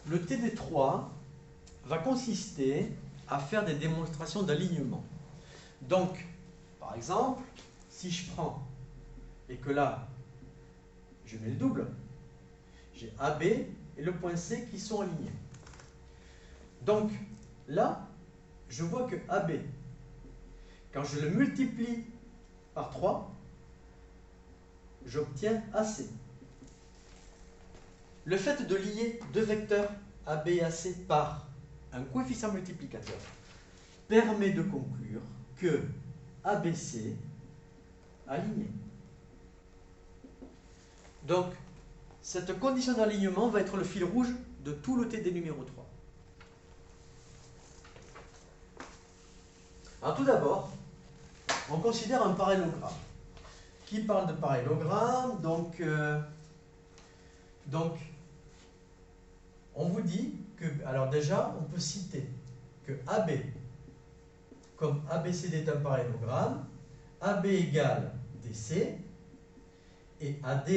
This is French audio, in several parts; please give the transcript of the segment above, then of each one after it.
le TD3 va consister à faire des démonstrations d'alignement. Donc, par exemple, si je prends et que là, je mets le double, j'ai AB et le point C qui sont alignés. Donc, là, je vois que AB, quand je le multiplie par 3, j'obtiens AC. Le fait de lier deux vecteurs AB et AC par un coefficient multiplicateur permet de conclure que ABC aligné. Donc, cette condition d'alignement va être le fil rouge de tout le TD numéro 3. Alors tout d'abord, on considère un parallélogramme. Qui parle de parallélogramme? Donc, on vous dit que, alors déjà, on peut citer que AB, comme ABCD est un parallélogramme, AB égale DC et AD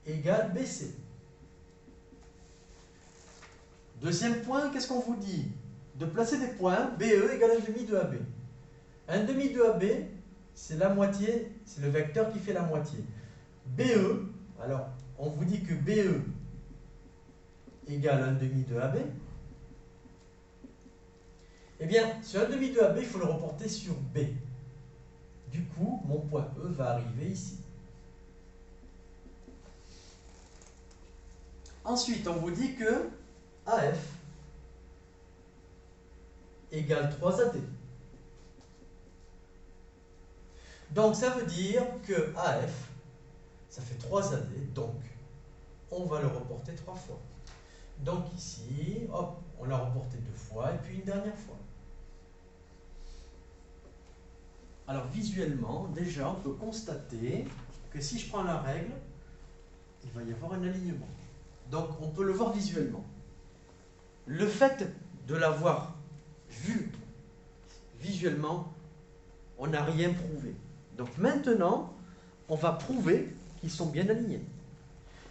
égale BC. Deuxième point, qu'est-ce qu'on vous dit? De placer des points, BE égale 1,5 de AB. 1,5 de AB, c'est la moitié, c'est le vecteur qui fait la moitié. BE, alors on vous dit que BE égale 1,5 de AB. Eh bien, sur 1,5 de AB, il faut le reporter sur B. Du coup, mon point E va arriver ici. Ensuite, on vous dit que AF égale 3AD. Donc, ça veut dire que AF, ça fait 3AD, donc on va le reporter 3 fois. Donc ici, hop, on l'a reporté 2 fois et puis une dernière fois. Alors visuellement, déjà, on peut constater que si je prends la règle, il va y avoir un alignement. Donc on peut le voir visuellement. Le fait de l'avoir vu visuellement, on n'a rien prouvé. Donc maintenant, on va prouver qu'ils sont bien alignés.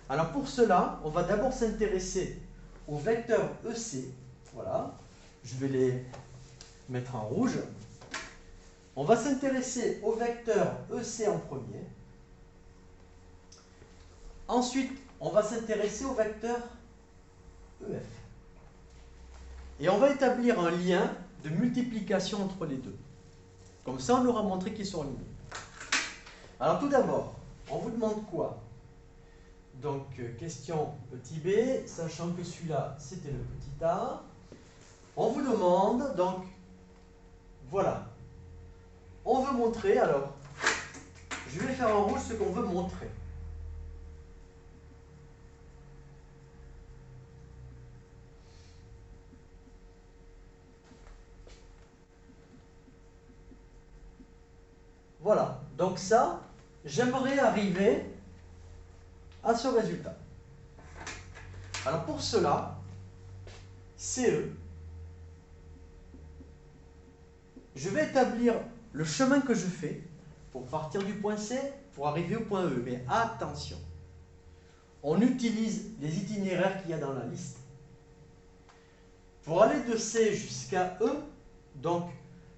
Alors pour cela, on va d'abord s'intéresser au vecteur EC. Voilà, je vais les mettre en rouge. On va s'intéresser au vecteur EC en premier. Ensuite, on va s'intéresser au vecteur EF. Et on va établir un lien de multiplication entre les deux. Comme ça, on aura montré qu'ils sont alignés. Alors tout d'abord, on vous demande quoi? Donc, question petit b, sachant que celui-là, c'était le petit a. On vous demande, donc, voilà. On veut montrer, alors, je vais faire en rouge ce qu'on veut montrer. Voilà, donc ça, j'aimerais arriver à ce résultat. Alors pour cela, CE, je vais établir le chemin que je fais pour partir du point C pour arriver au point E. Mais attention, on utilise les itinéraires qu'il y a dans la liste. Pour aller de C jusqu'à E, donc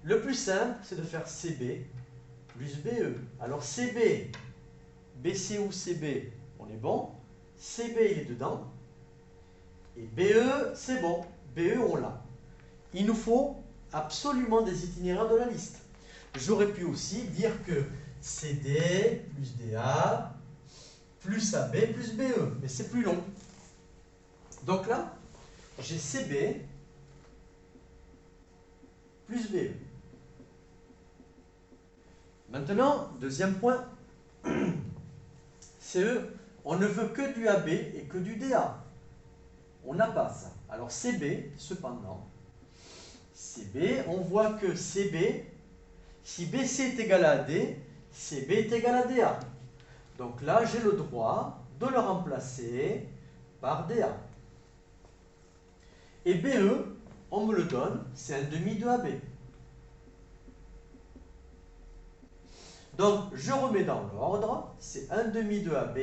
le plus simple, c'est de faire CB plus BE. Alors CB, BC ou CB, on est bon. CB, il est dedans. Et BE, c'est bon. BE, on l'a. Il nous faut absolument des itinéraires de la liste. J'aurais pu aussi dire que CD plus DA plus AB plus BE, mais c'est plus long. Donc là, j'ai CB plus BE. Maintenant, deuxième point, CE, on ne veut que du AB et que du DA. On n'a pas ça. Alors CB, cependant, CB, on voit que CB, si BC est égal à AD, CB est égal à DA. Donc là, j'ai le droit de le remplacer par DA. Et BE, on me le donne, c'est 1,5 de AB. Donc, je remets dans l'ordre, c'est 1,5 de AB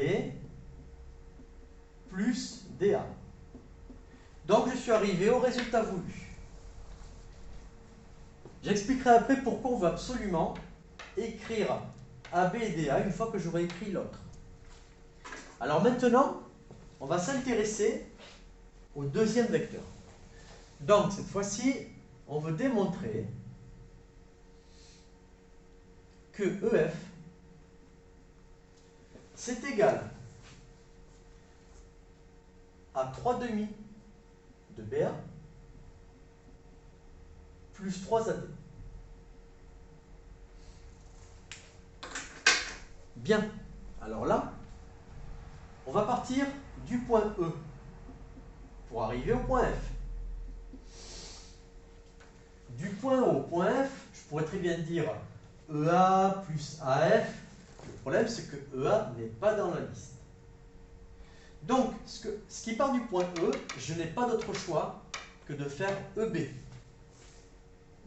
plus DA. Donc je suis arrivé au résultat voulu. J'expliquerai après pourquoi on veut absolument écrire AB et DA une fois que j'aurai écrit l'autre. Alors maintenant, on va s'intéresser au deuxième vecteur. Donc cette fois-ci, on veut démontrer que EF c'est égal à 3 demi de BA plus 3 AD. Bien, alors là, on va partir du point E pour arriver au point F. Du point E au point F, je pourrais très bien dire EA plus AF. Le problème, c'est que EA n'est pas dans la liste. Donc, ce qui part du point E, je n'ai pas d'autre choix que de faire EB.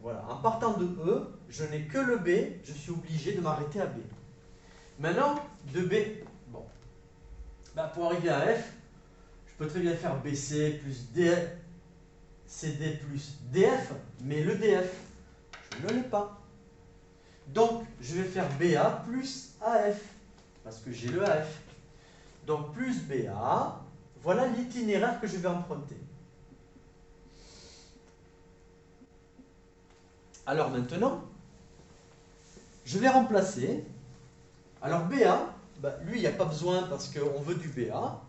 Voilà, en partant de E, je n'ai que le B, je suis obligé de m'arrêter à B. Maintenant, de B, bon, ben pour arriver à F, je peux très bien faire BC plus CD plus DF, mais le DF, je ne l'ai pas. Donc, je vais faire BA plus AF, parce que j'ai le AF. Donc, plus BA, voilà l'itinéraire que je vais emprunter. Alors maintenant, je vais remplacer. Alors BA, ben, lui, il n'y a pas besoin parce qu'on veut du BA.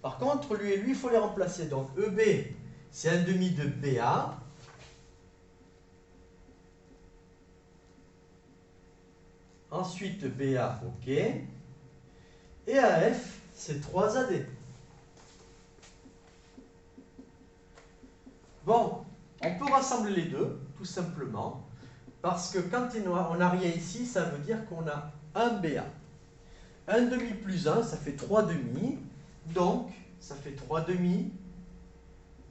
Par contre, lui et lui, il faut les remplacer. Donc EB, c'est 1 demi de BA. Ensuite, BA, OK. Et AF, c'est 3 AD. Bon, on peut rassembler les deux, tout simplement, parce que quand on n'a rien ici, ça veut dire qu'on a un BA. 1 demi plus 1, ça fait 3 demi. Donc, ça fait 3 demi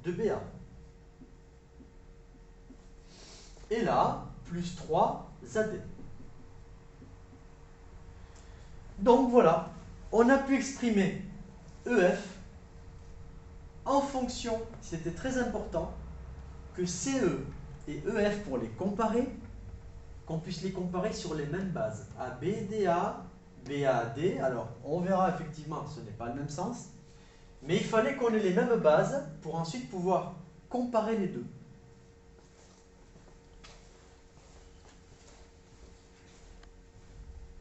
de BA. Et là, plus 3 AD. Donc voilà, on a pu exprimer EF en fonction, c'était très important, que CE et EF pour les comparer, qu'on puisse les comparer sur les mêmes bases. ABDA, BAD, alors on verra effectivement, ce n'est pas le même sens, mais il fallait qu'on ait les mêmes bases pour ensuite pouvoir comparer les deux.